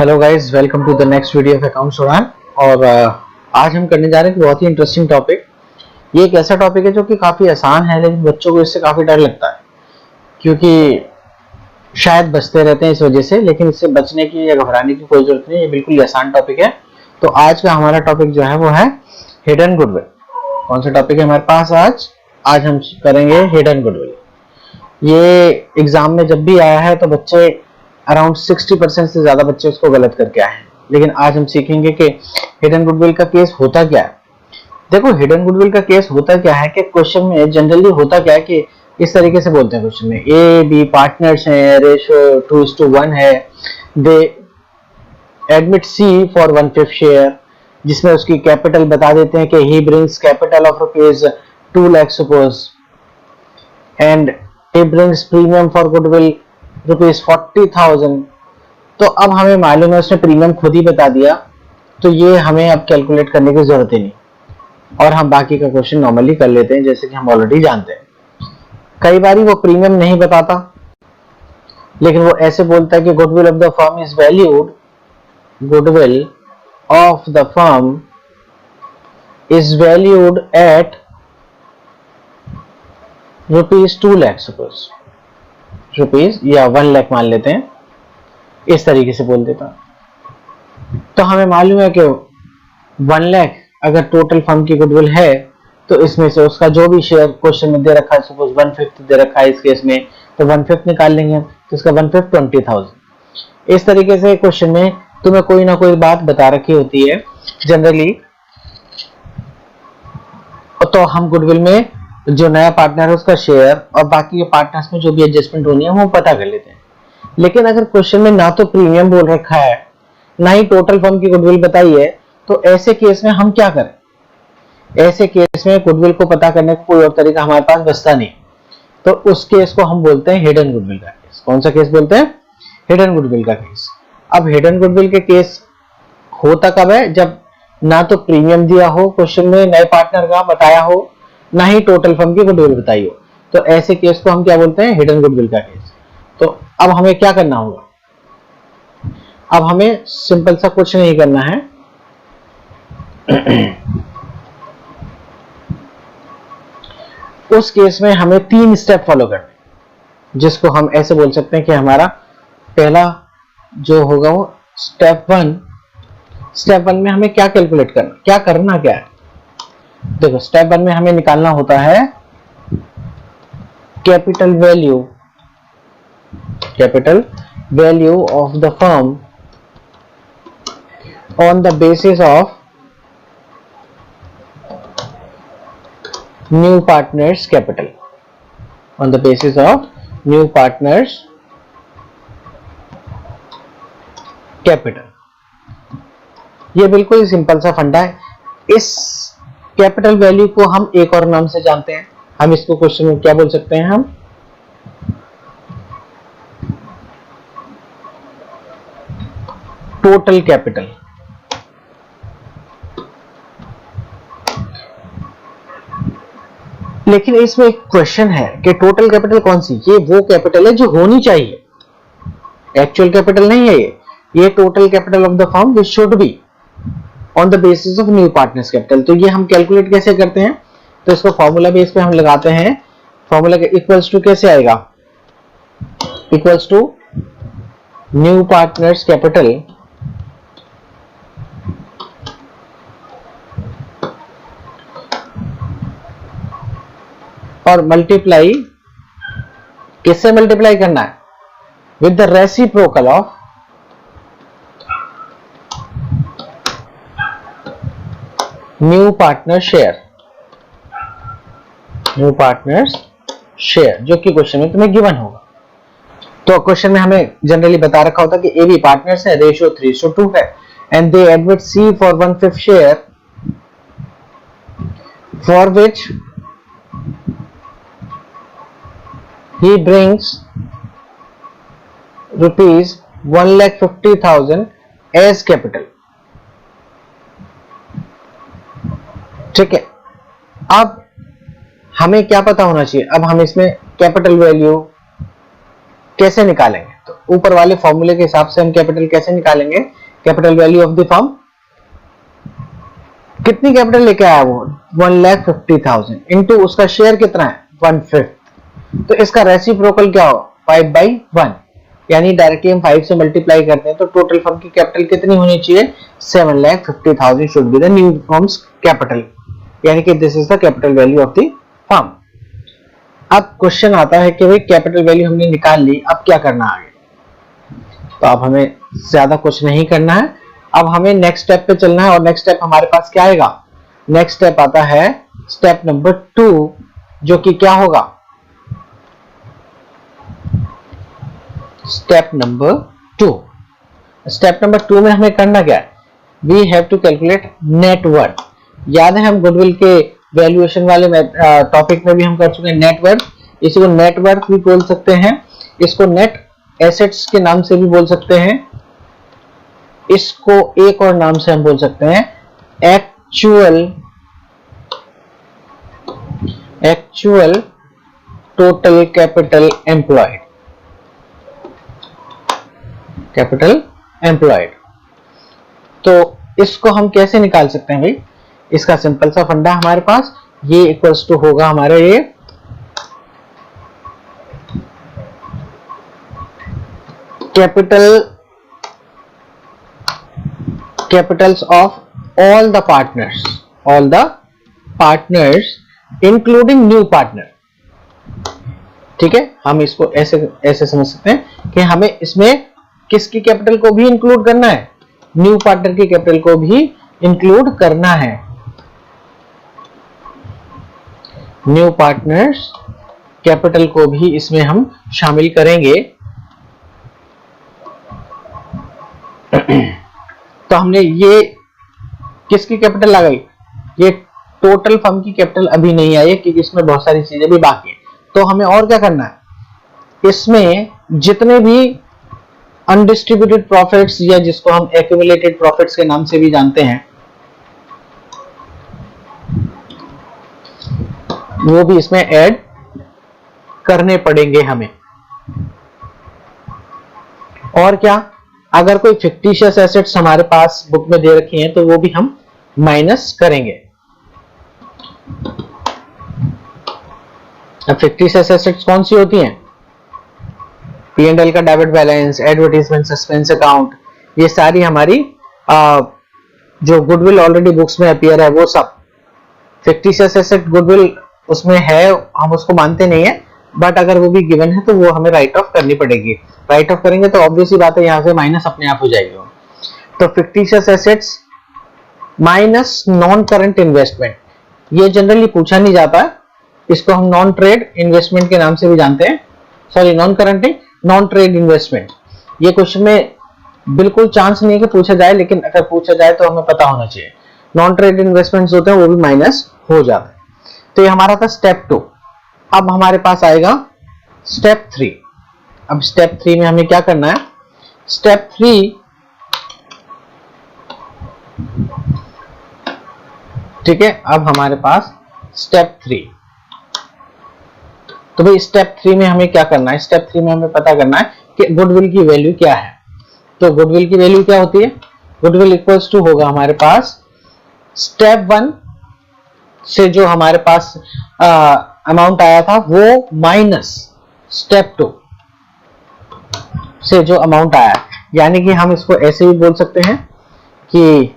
Hello guys, welcome to the next video of accounts Udaan. और आज हम करने जा रहे हैं बहुत ही इंटरेस्टिंग टॉपिक। ये एक ऐसा टॉपिक है जो कि काफ़ी आसान है, लेकिन बच्चों को इससे काफ़ी डर लगता है क्योंकि शायद बचते रहते हैं इस वजह से। लेकिन इससे बचने की या घबराने की कोई जरूरत नहीं, ये बिल्कुल आसान टॉपिक है। तो आज का हमारा टॉपिक जो है वो है हिडन गुडविल। कौन सा टॉपिक है हमारे पास आज हम करेंगे हिडन गुडविल। ये एग्जाम में जब भी आया है तो बच्चे अराउंड 60% से ज्यादा बच्चे उसको गलत करके आए हैं। लेकिन आज हम सीखेंगे कि हिडन गुडविल का केस होता क्या है। देखो, हिडन गुडविल का केस होता क्या है कि क्वेश्चन में जनरली होता क्या है कि इस तरीके से बोलते हैं क्वेश्चन में ए बी पार्टनर्स हैं, रेशियो 2:1 है, they admit C for 1/5 share, जिसमें उसकी कैपिटल बता देते हैं कि he brings capital of ₹2 lakh suppose, and he brings premium for goodwill ₹40,000। तो अब हमें मालूम है उसने प्रीमियम खुद ही बता दिया, तो ये हमें अब कैलकुलेट करने की जरूरत ही नहीं, और हम बाकी का क्वेश्चन नॉर्मली कर लेते हैं जैसे कि हम ऑलरेडी जानते हैं। कई बार वो प्रीमियम नहीं बताता, लेकिन वो ऐसे बोलता है कि goodwill of the firm is valued, goodwill of the firm is valued at ₹2 lakh suppose, rupees या 1 लाख मान लेते हैं, इस तरीके से बोल देता। तो हमें मालूम है कि 1 लाख अगर टोटल फर्म की गुडविल है तो इसमें से उसका जो भी शेयर क्वेश्चन में दे रखा है, सपोज 1/5 दे रखा है इस केस में, तो 1/5 निकाल लेंगे, तो इसका 1/5 20,000। इस तरीके से क्वेश्चन में तुम्हें कोई ना कोई बात बता रखी होती है जनरली। तो हम गुडविल में जो नया पार्टनर है उसका शेयर और बाकी के पार्टनर्स में जो भी एडजस्टमेंट होनी है वो पता कर लेते हैं। लेकिन अगर क्वेश्चन में ना तो प्रीमियम बोल रखा है ना ही टोटल फर्म की गुडविल बताई है, तो ऐसे केस में हम क्या करें? ऐसे केस में गुडविल को पता करने का कोई और तरीका हमारे पास बचता नहीं। तो उस केस को हम बोलते हैं हिडन गुडविल का केस। कौन सा केस बोलते हैं? हिडन गुडविल का केस। अब हिडन गुडविल के केस होता कब है? जब ना तो प्रीमियम दिया हो क्वेश्चन में, नए पार्टनर का बताया हो, ना ही टोटल फर्म की गुडविल बताई हो, तो ऐसे केस को हम क्या बोलते हैं? हिडन गुडविल का केस। तो अब हमें क्या करना होगा? अब हमें सिंपल सा कुछ नहीं करना है। उस केस में हमें 3 स्टेप फॉलो करने, जिसको हम ऐसे बोल सकते हैं कि हमारा पहला जो होगा वो स्टेप 1। स्टेप 1 में हमें क्या कैलकुलेट करना, क्या करना क्या है? देखो, स्टेप 1 में हमें निकालना होता है capital value of the firm on the basis of new partners capital, on the basis of new partners capital. ये बिल्कुल ही सिंपल सा फंडा है। इस कैपिटल वैल्यू को हम एक और नाम से जानते हैं। हम इसको क्वेश्चन में क्या बोल सकते हैं? हम टोटल कैपिटल। लेकिन इसमें एक क्वेश्चन है कि टोटल कैपिटल कौन सी? ये वो कैपिटल है जो होनी चाहिए, एक्चुअल कैपिटल नहीं है ये total capital of the firm which should be on the basis of new partners capital. तो ये हम कैलकुलेट कैसे करते हैं? तो इसको फॉर्मूला बेस पे हम लगाते हैं। फॉर्मूला के इक्वल्स टू कैसे आएगा? Equals to new partners capital और मल्टीप्लाई, किससे मल्टीप्लाई करना है? With the reciprocal of new partner share, new partners share, जो कि क्वेश्चन में तुम्हें गिवन होगा। तो क्वेश्चन में हमें जनरली बता रखा होता कि ए बी पार्टनर्स है, रेशियो 3:2 है, and they admit C for 1/5 share for which he brings ₹1,50,000 as capital। ठीक है, अब हमें क्या पता होना चाहिए? अब हम इसमें कैपिटल वैल्यू कैसे निकालेंगे? तो ऊपर वाले फॉर्मूले के हिसाब से हम कैपिटल कैसे निकालेंगे, capital value of the firm, कितनी कैपिटल लेके आया वो 1,50,000 इंटू उसका शेयर कितना है 1/5, तो इसका रेसिप्रोकल क्या हो 5/1, यानी डायरेक्टली हम 5 से मल्टीप्लाई करते हैं तो टोटल फर्म की कैपिटल कितनी होनी चाहिए 7,50,000 should be the new firms capital, यानी कि this is the capital value of the firm. अब क्वेश्चन आता है कि भाई कैपिटल वैल्यू हमने निकाल ली, अब क्या करना आगे, तो अब हमें ज्यादा कुछ नहीं करना है, अब हमें नेक्स्ट स्टेप पे चलना है। और नेक्स्ट स्टेप हमारे पास क्या आएगा, नेक्स्ट स्टेप आता है स्टेप नंबर 2, जो कि क्या होगा, स्टेप नंबर 2। स्टेप नंबर 2 में हमें करना क्या है, we have to calculate net worth. याद है हम गुडविल के वैल्यूएशन वाले टॉपिक में भी हम कर चुके हैं नेटवर्थ, इसी को नेटवर्थ भी बोल सकते हैं, इसको नेट एसेट्स के नाम से भी बोल सकते हैं, इसको एक और नाम से हम बोल सकते हैं एक्चुअल टोटल कैपिटल एम्प्लॉयड। तो इसको हम कैसे निकाल सकते हैं भाई, इसका सिंपल सा फंडा हमारे पास, ये इक्वल्स टू होगा हमारे ये capitals of all the partners including new partner। ठीक है, हम इसको ऐसे समझ सकते हैं कि हमें इसमें किसकी कैपिटल को भी इंक्लूड करना है, न्यू पार्टनर की कैपिटल को भी इंक्लूड करना है, न्यू पार्टनर्स कैपिटल को भी इसमें हम शामिल करेंगे। तो हमने ये किसकी कैपिटल लगाई, ये टोटल फर्म की कैपिटल अभी नहीं आई है क्योंकि इसमें बहुत सारी चीजें भी बाकी है। तो हमें और क्या करना है, इसमें जितने भी अनडिस्ट्रीब्यूटेड प्रॉफिट्स या जिसको हम एक्यूमुलेटेड प्रॉफिट्स के नाम से भी जानते हैं, वो भी इसमें ऐड करने पड़ेंगे हमें। और क्या, अगर कोई फिक्टिशियस एसेट्स हमारे पास बुक में दे रखी हैं तो वो भी हम माइनस करेंगे। अब फिक्टिशियस एसेट्स कौन सी होती हैं, P&L का debit balance, advertisement, suspense account, ये सारी हमारी जो गुडविल ऑलरेडी बुक्स में अपीयर है वो सब फिक्टिशियस एसेट गुडविल उसमें है, हम उसको मानते नहीं है, बट अगर वो भी गिवन है तो वो हमें राइट ऑफ करनी पड़ेगी। राइट ऑफ करेंगे तो ऑब्वियस ही बात है यहां से माइनस अपने आप हो जाएगी। तो fictitious assets minus non current investment, ये जनरली पूछा नहीं जाता है, इसको हम नॉन ट्रेड इन्वेस्टमेंट के नाम से भी जानते हैं, sorry non current non trade investment. ये क्वेश्चन में बिल्कुल चांस नहीं है कि पूछा जाए, लेकिन अगर पूछा जाए तो हमें पता होना चाहिए। नॉन ट्रेड इन्वेस्टमेंट्स होते हैं वो भी माइनस हो जाता है। तो ये हमारा था स्टेप 2। अब हमारे पास आएगा स्टेप 3। अब स्टेप 3 में हमें क्या करना है, स्टेप 3 ठीक है। अब हमारे पास स्टेप 3, तो भाई स्टेप 3 में हमें क्या करना है, स्टेप 3 में हमें पता करना है कि गुडविल की वैल्यू क्या है। तो गुडविल की वैल्यू क्या होती है, गुडविल इक्वल्स टू होगा हमारे पास स्टेप 1 से जो हमारे पास अमाउंट आया था वो माइनस स्टेप 2 से जो अमाउंट आया, यानी कि हम इसको ऐसे भी बोल सकते हैं कि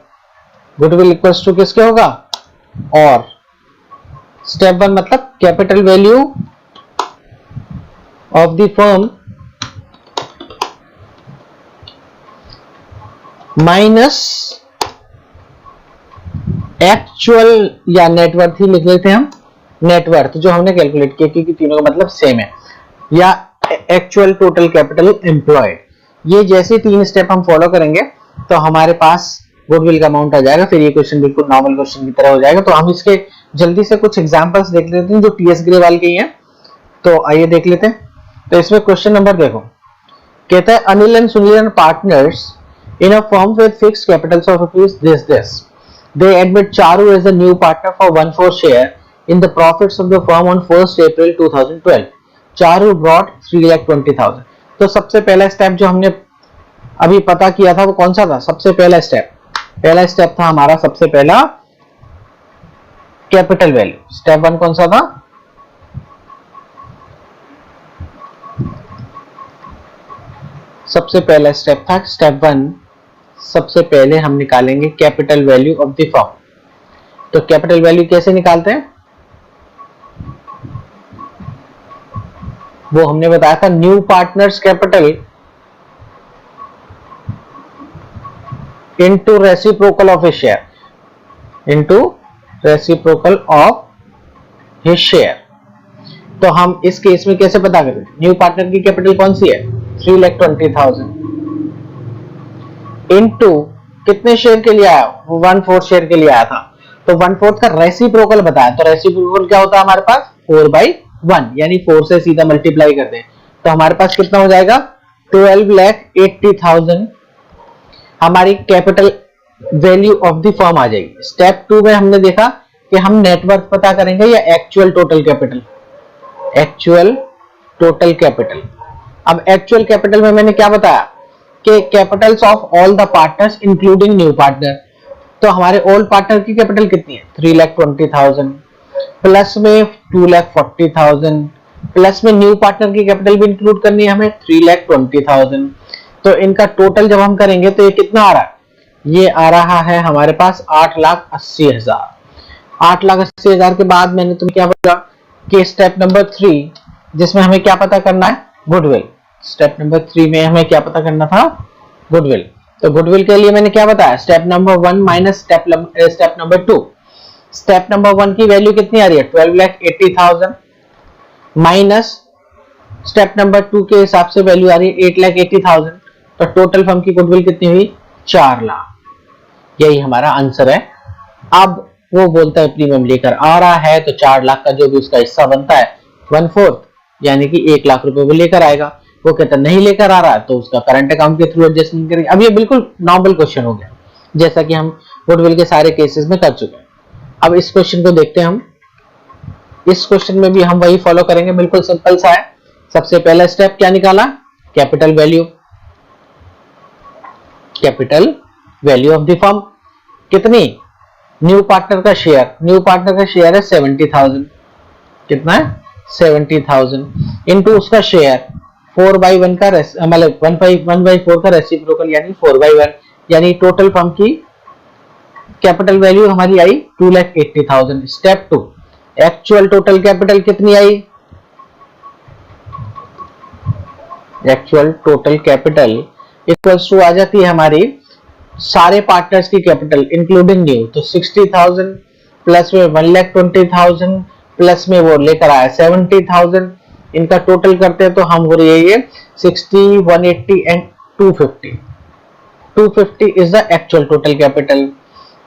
गुडविल इक्वल्स टू किसके होगा, और स्टेप 1 मतलब capital value of the firm minus actual या नेटवर्थ ही लिख लेते हैं हम, नेटवर्थ जो हमने कैलकुलेट किया क्योंकि तीनों का मतलब सेम है, या एक्चुअल टोटल कैपिटल एम्प्लॉयड। ये जैसे 3 स्टेप हम फॉलो करेंगे तो हमारे पास गुडविल का अमाउंट आ जाएगा, फिर ये क्वेश्चन बिल्कुल नॉर्मल क्वेश्चन की तरह हो जाएगा। तो हम इसके जल्दी से कुछ एग्जांपल्स देख लेते हैं जो टीएस ग्रेवाल के ही हैं, तो आइए देख लेते हैं। तो इसमें क्वेश्चन नंबर देखो, कहता है Anil and Sunil and partners in a firm with fixed Capitals of rupees this they admit Charu as a new partner for 1/4 share in the profits of the firm on 1st April 2012. Charu brought 3,20,000. तो सबसे पहला step जो हमने अभी पता किया था वो कौन सा था? सबसे पहला स्टेप था हमारा, सबसे पहला कैपिटल वैल्यू। स्टेप 1 कौन सा था? सबसे पहला स्टेप था स्टेप 1, सबसे पहले हम निकालेंगे capital value of the firm. तो कैपिटल वैल्यू कैसे निकालते हैं? वो हमने बताया था, new partners capital into reciprocal of his share, into reciprocal of his share. तो हम इस केस में कैसे पता करें? न्यू पार्टनर की कैपिटल कौन सी है? 3,20,000 इनटू कितने शेयर के लिए आया? वो 1/4 शेयर के लिए आया था, तो 1/4 का रेसिप्रोकल बताया। तो रेसिप्रोकल क्या होता है हमारे पास? 4/1, यानी 4 से सीधा मल्टीप्लाई कर दें तो हमारे पास कितना हो जाएगा? 12,80,000 हमारी capital value of the firm आ जाएगी। स्टेप 2 में हमने देखा कि हम नेटवर्थ पता करेंगे या actual total capital. Actual total capital, अब एक्चुअल कैपिटल में मैंने क्या बताया कि Capitals of all the partners including new partner. तो हमारे ओल्ड पार्टनर की कैपिटल कितनी है? 3,20,000 प्लस में 2,40,000 प्लस में न्यू पार्टनर की कैपिटल भी इंक्लूड करनी है हमें 3,20,000। तो इनका टोटल जब हम करेंगे तो ये कितना आ रहा है? ये आ रहा है हमारे पास 8,80,000। 8,80,000 के बाद मैंने तुम्हें क्या बोला कि स्टेप नंबर 3 जिसमें हमें क्या पता करना है? गुडविल। स्टेप नंबर 3 में हमें क्या पता करना था? गुडविल। तो गुडविल के लिए मैंने क्या बताया? Step number 1 minus step number 2। Step number 1 की वैल्यू कितनी आ रही है? 12,80,000 माइनस स्टेप नंबर 2 के हिसाब से वैल्यू आ रही है 8,80,000। तो टोटल फर्म की गुडविल कितनी हुई? 4 लाख। यही हमारा आंसर है। अब वो बोलता है प्रीमियम लेकर आ रहा है तो 4 लाख का जो भी उसका हिस्सा बनता है 1/4 यानी कि 1 लाख रुपए वो लेकर आएगा। वो कहता नहीं लेकर आ रहा है तो उसका करंट अकाउंट के थ्रू एडजस्टमेंट करेंगे। अब ये बिल्कुल नॉर्मल क्वेश्चन हो गया, जैसा कि हम गुडविल के सारे केसेस में कर चुके हैं। अब इस क्वेश्चन को देखते हैं हम। इस क्वेश्चन में भी हम वही फॉलो करेंगे, बिल्कुल सिंपल सा है। सबसे पहला स्टेप क्या निकाला? Capital value. Capital value of the firm कितनी? न्यू पार्टनर का शेयर, न्यू पार्टनर का शेयर है 70,000। कितना है? 70,000 इनटू उसका शेयर 4/1 का मतलब 1/4 का रेसिप्रोकल यानी 4/1, यानी टोटल फर्म की कैपिटल वैल्यू हमारी आई 2,80,000। स्टेप 2 एक्चुअल टोटल कैपिटल कितनी आई? Actual total capital equals to आ जाती है हमारी सारे पार्टनर्स की कैपिटल इंक्लूडिंग न्यू। तो 60,000 प्लस में 1,20,000 प्लस में वो लेकर आया 70,000, इनका टोटल करते हैं तो हम हो रही है ये 60, 180 and 250। 250 is the actual total capital.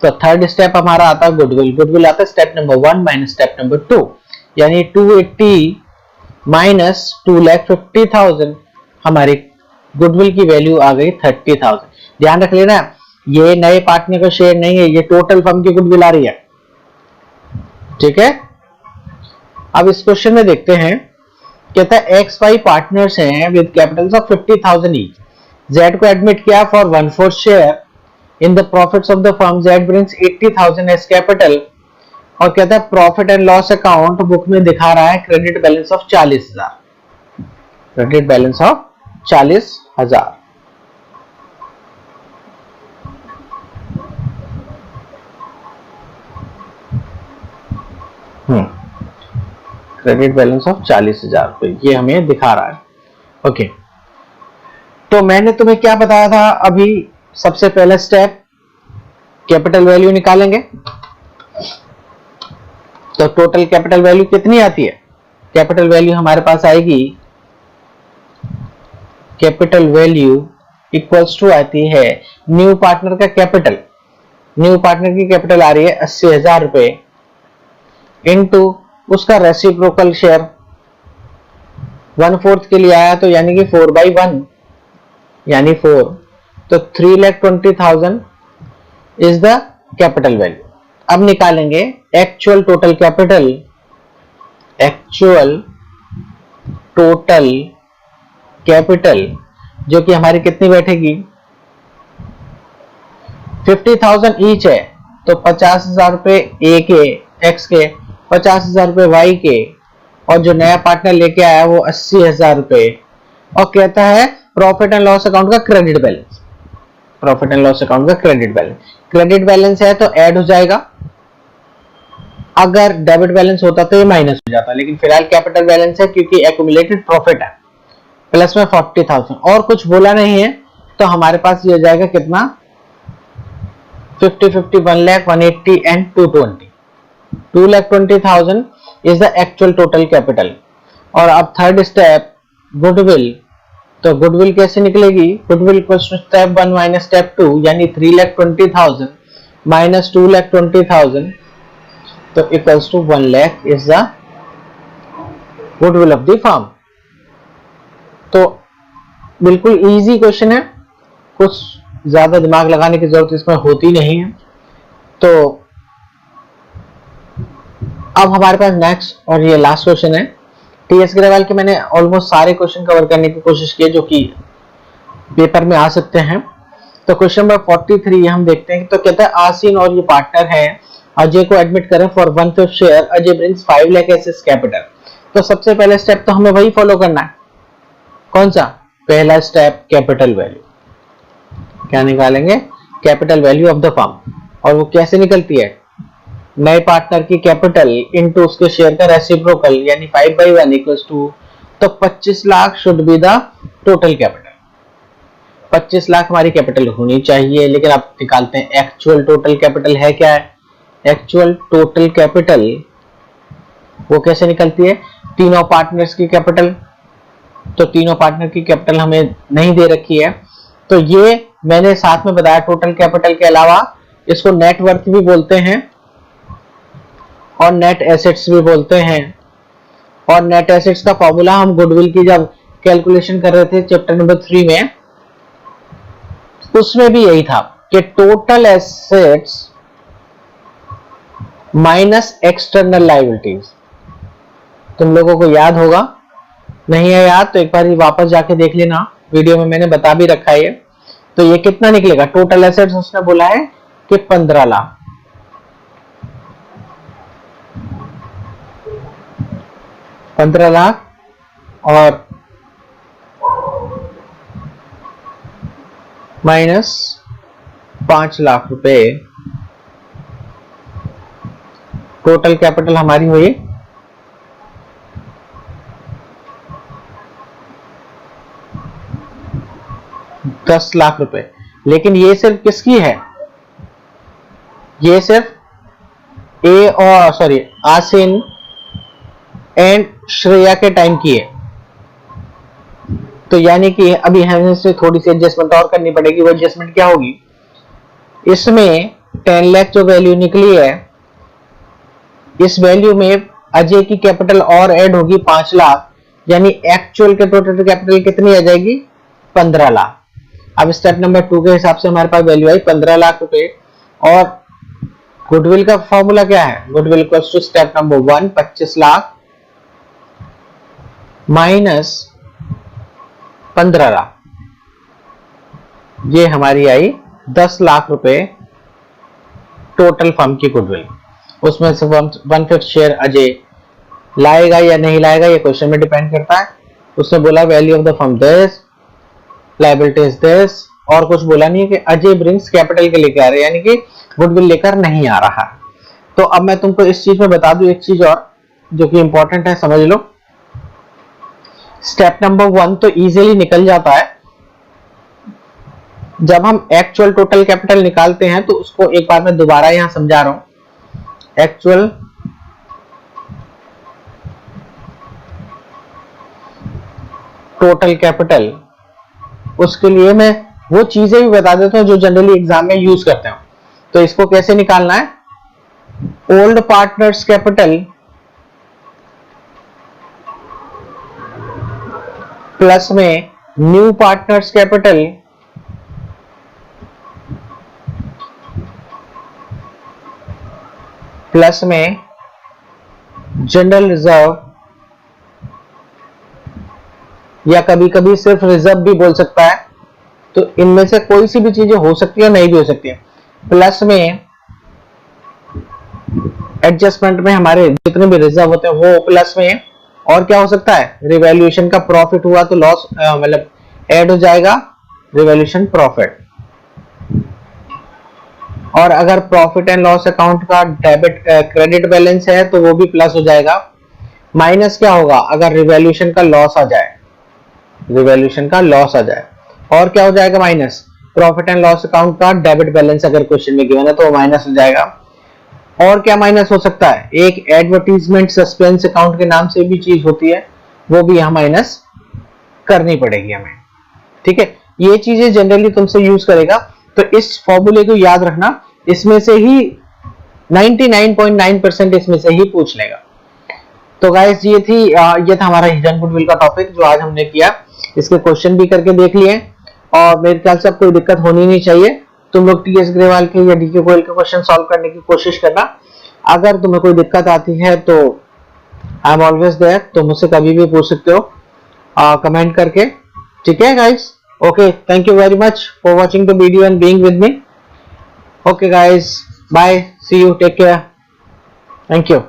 तो थर्ड स्टेप हमारा आता है गुडविल। गुडविल आता है step number 1 minus step number 2, यानी 280 माइनस 2,50,000 हमारी गुडविल की वैल्यू आ गई 30,000। ध्यान रख लेना ये नए पार्टनर का शेयर नहीं है, ये टोटल फर्म की गुडविल आ रही है। ठीक है, अब इस क्वेश्चन में देखते हैं। कहता है XY पार्टनर्स हैं with capitals of 50,000 each. Z को एडमिट किया for 1/4 share in the profits of the firm. Z brings 80,000 as capital और कहता है profit and loss account book में दिखा रहा है credit balance of 40,000। Credit balance of 40,000। Credit balance of 40,000 रुपए ये हमें दिखा रहा है। ओके, तो मैंने तुम्हें क्या बताया था अभी? सबसे पहला स्टेप कैपिटल वैल्यू निकालेंगे। तो टोटल कैपिटल वैल्यू कितनी आती है? कैपिटल वैल्यू हमारे पास आएगी, कैपिटल वैल्यू इक्वल्स टू आती है न्यू पार्टनर का कैपिटल। न्यू पार्टनर की कैपिटल आ रही है 80,000 रुपए इनटू उसका रेसिप्रोकल शेयर 1/4 के लिए आया तो यानी कि 4/1 यानी 4। तो 3,20,000 इज द कैपिटल वैल्यू। अब निकालेंगे actual total capital. Actual total capital जो कि हमारी कितनी बैठेगी, 50,000 ईच है, तो 50,000 रुपए ए के एक्स के, 50,000 रुपए वाई के, और जो नया पार्टनर लेके आया वो 80,000 रुपए, और कहता है प्रॉफिट एंड लॉस अकाउंट का credit balance. Profit and loss account का क्रेडिट बैलेंस, क्रेडिट बैलेंस है तो ऐड हो जाएगा, अगर डेबिट बैलेंस होता तो ये माइनस हो जाता, लेकिन फिलहाल कैपिटल बैलेंस है क्योंकि एक्यूमुलेटेड प्रॉफिट है, प्लस में 40,000 और कुछ बोला नहीं है, तो हमारे पास ये हो जाएगा कितना, 50, 50, 1 lakh, 180 and 220, 2,20,000 is the actual total capital. और अब थर्ड स्टेप गुडविल, तो गुडविल कैसे निकलेगी, goodwill equals to step 1 minus step 2, यानी 3,20,000 माइनस 2,20,000, तो equals to 1 lakh is the goodwill of the firm. तो बिल्कुल इजी क्वेश्चन है, कुछ ज्यादा दिमाग लगाने की जरूरत इसमें होती नहीं है। तो अब हमारे पास नेक्स्ट और ये लास्ट क्वेश्चन है। टीएस ग्रेवाल के मैंने ऑलमोस्ट सारे क्वेश्चन कवर करने की कोशिश की जो कि पेपर में आ सकते हैं। तो क्वेश्चन नंबर 43 हम देखते हैं। तो कहता है आसीन और ये पार्टनर है, अजय को एडमिट करें for 1/5 share, Ajay brings 5 lakh as his capital. तो सबसे पहले स्टेप तो हमें वही फॉलो करना है, कौन सा, पहला स्टेप कैपिटल वैल्यू। क्या निकालेंगे, capital value of the firm, और वो कैसे निकलती है, नए पार्टनर की कैपिटल इनटू उसके शेयर का रेसिप्रोकल, यानी 5/1 इक्वल्स टू, तो 25 lakh should be the total capital. 25 lakh हमारी कैपिटल होनी चाहिए, लेकिन आप निकालते हैं एक्चुअल टोटल कैपिटल है क्या है, एक्चुअल टोटल कैपिटल वो कैसे निकलती है, तीनों पार्टनर्स की कैपिटल, तो तीनों पार्टनर की कैपिटल हमें नहीं दे रखी है, तो ये मैंने साथ में बताया टोटल कैपिटल के अलावा इसको नेट वर्थ भी बोलते हैं और नेट एसेट्स भी बोलते हैं। और नेट एसेट्स का फॉर्मूला हम गुडविल की जब कैलकुलेशन कर रहे थे चैप्टर नंबर 3 में, उसमें भी यही था कि total assets minus external liabilities. तुम लोगों को याद होगा, नहीं है याद तो एक बार वापस जाके देख लेना, वीडियो में मैंने बता भी रखा है। तो ये कितना निकलेगा, टोटल एसेट्स उसने बोला है कि 15 लाख, और माइनस 5 लाख रुपए टोटल कैपिटल हमारी हुई 10 लाख रुपए। लेकिन ये सिर्फ किसकी है, ये सिर्फ ए और सॉरी आसिन एंड श्रेया के टाइम की है। तो यानी कि अभी हमें से थोड़ी सी एडजस्टमेंट और करनी पड़ेगी। वो एडजस्टमेंट क्या होगी, इसमें 10 लाख जो वैल्यू निकली है, इस वैल्यू में अजय की कैपिटल और ऐड होगी 5 लाख, यानी एक्चुअल के टोटल कैपिटल कितनी आ जाएगी, 15 लाख। अब स्टेप नंबर 2 के हिसाब से हमारे पास वैल्यू आई 15 लाख रुपए। और गुडविल का फॉर्मूला क्या है, goodwill equals to step number 1 25 lakh minus 15 lakh, ये हमारी आई 10 लाख रुपए टोटल फर्म की गुडविल। उसमें से 1/5 शेयर अजय लाएगा या नहीं लाएगा ये क्वेश्चन में डिपेंड करता है। उसने बोला value of the firm this, liabilities this, और कुछ बोला नहीं है कि अजय ब्रिंग्स कैपिटल के लेकर आ रहे, यानी कि गुडविल लेकर नहीं आ रहा। तो अब मैं तुमको इस चीज में बता दूं एक चीज और जो कि इंपॉर्टेंट है, समझ लो। स्टेप नंबर 1 तो इजीली निकल जाता है। जब हम एक्चुअल टोटल कैपिटल निकालते हैं तो उसको एक बार मैं दोबारा यहां समझा रहा हूं। एक्चुअल टोटल कैपिटल, उसके लिए मैं वो चीजें भी बता देता हूं जो जनरली एग्जाम में यूज करते हैं। तो इसको कैसे निकालना है, ओल्ड पार्टनर्स कैपिटल प्लस में न्यू पार्टनर्स कैपिटल प्लस में जनरल रिजर्व या कभी कभी सिर्फ रिजर्व भी बोल सकता है। तो इनमें से कोई सी भी चीजें हो सकती है, नहीं भी हो सकती है। प्लस में एडजस्टमेंट में हमारे जितने भी रिजर्व होते हैं वो प्लस में, और क्या हो सकता है, रिवैल्यूएशन का प्रॉफिट हुआ तो लॉस मतलब ऐड हो जाएगा रिवैल्यूएशन प्रॉफिट। और अगर प्रॉफिट एंड लॉस अकाउंट का डेबिट क्रेडिट बैलेंस है तो वो भी प्लस हो जाएगा। माइनस क्या होगा, अगर रिवैल्यूएशन का लॉस आ जाए, रिवैल्यूएशन का लॉस आ जाए। और क्या हो जाएगा minus, profit and loss account का डेबिट बैलेंस अगर क्वेश्चन में गिवन है तो माइनस हो जाएगा। और क्या माइनस हो सकता है, एक एडवर्टीजमेंट सस्पेंस अकाउंट के नाम से भी चीज होती है, वो भी यहां माइनस करनी पड़ेगी हमें। ठीक है, ये चीजें जनरली तुमसे यूज करेगा, तो इस फॉर्मूले को याद रखना, इसमें से ही 99.9% इसमें से ही पूछ लेगा। तो गाइस ये था हमारा हिडन गुडविल का टॉपिक जो आज हमने किया। इसके क्वेश्चन भी करके देख लिए और मेरे ख्याल से अब कोई दिक्कत होनी नहीं चाहिए। तुम लोग टीएस ग्रेवाल के या डीके गोयल के क्वेश्चन सॉल्व करने की कोशिश करना। अगर तुम्हें कोई दिक्कत आती है तो आई एम ऑलवेज देयर, तुम मुझसे कभी भी पूछ सकते हो कमेंट करके। ठीक है guys, okay, thank you very much for watching the video and being with me. Okay guys, bye, see you, take care, thank you.